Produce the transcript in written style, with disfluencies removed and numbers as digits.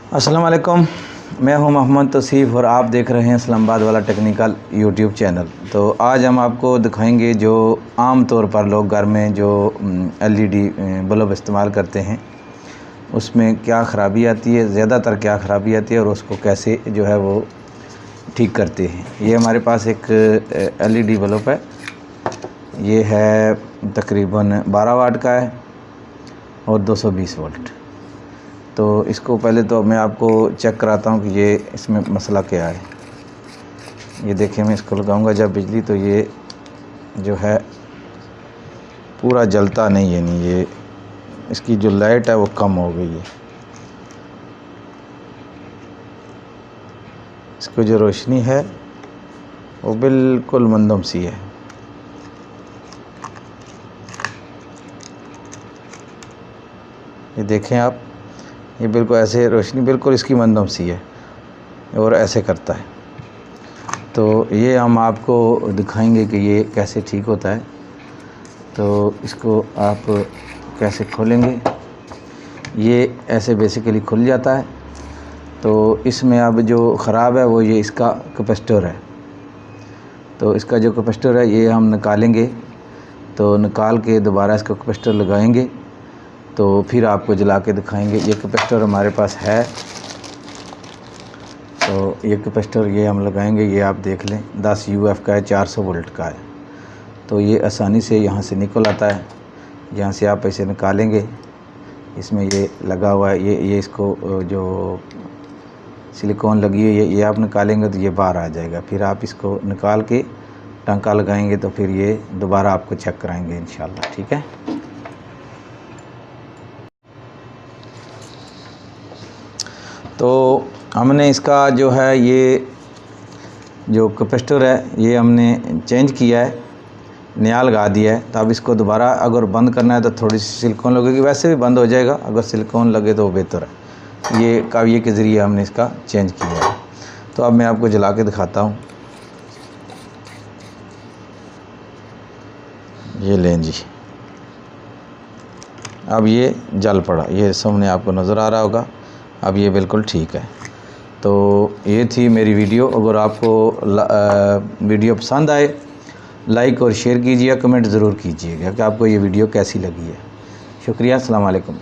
अस्सलाम वालेकुम, मैं हूं मोहम्मद तौसीफ़ और आप देख रहे हैं इस्लामाबाद वाला टेक्निकल यूट्यूब चैनल। तो आज हम आपको दिखाएंगे जो आम तौर पर लोग घर में जो एलईडी बल्ब इस्तेमाल करते हैं उसमें क्या ख़राबी आती है, ज़्यादातर क्या ख़राबी आती है और उसको कैसे जो है वो ठीक करते हैं। ये हमारे पास एक एलईडी बल्ब है, ये है तकरीबन 12 वाट का है और 220 वोल्ट। तो इसको पहले तो मैं आपको चेक कराता हूँ कि ये इसमें मसला क्या है। ये देखिए, मैं इसको लगाऊंगा जब बिजली, तो ये जो है पूरा जलता नहीं है, नहीं ये इसकी जो लाइट है वो कम हो गई है। इसको जो रोशनी है वो बिल्कुल मंदम सी है। ये देखें आप, ये बिल्कुल ऐसे रोशनी बिल्कुल इसकी मंदम सी है और ऐसे करता है। तो ये हम आपको दिखाएंगे कि ये कैसे ठीक होता है। तो इसको आप कैसे खोलेंगे, ये ऐसे बेसिकली खुल जाता है। तो इसमें अब जो ख़राब है वो ये इसका कैपेसिटर है। तो इसका जो कैपेसिटर है ये हम निकालेंगे, तो निकाल के दोबारा इसका कैपेसिटर लगाएंगे तो फिर आपको जला के दिखाएंगे। ये कैपेसिटर हमारे पास है, तो ये कैपेसिटर ये हम लगाएंगे। ये आप देख लें 10 UF का है, 400 वोल्ट का है। तो ये आसानी से यहाँ से निकल आता है। यहाँ से आप ऐसे निकालेंगे, इसमें ये लगा हुआ है, ये इसको जो सिलिकॉन लगी है ये आप निकालेंगे तो ये बाहर आ जाएगा। फिर आप इसको निकाल के टांका लगाएंगे तो फिर ये दोबारा आपको चेक कराएंगे इंशाल्लाह, ठीक है। तो हमने इसका जो है ये जो कैपेसिटर है ये हमने चेंज किया है, नया लगा दिया है। तो अब इसको दोबारा अगर बंद करना है तो थोड़ी सी सिलिकॉन लगेगी, वैसे भी बंद हो जाएगा, अगर सिलिकॉन लगे तो बेहतर है। ये काविये के ज़रिए हमने इसका चेंज किया है। तो अब मैं आपको जला के दिखाता हूँ। ये लें जी, अब ये जल पड़ा, ये सामने आपको नज़र आ रहा होगा। अब ये बिल्कुल ठीक है। तो ये थी मेरी वीडियो। अगर आपको वीडियो पसंद आए लाइक और शेयर कीजिए, कमेंट ज़रूर कीजिएगा कि आपको ये वीडियो कैसी लगी है। शुक्रिया, अस्सलाम वालेकुम।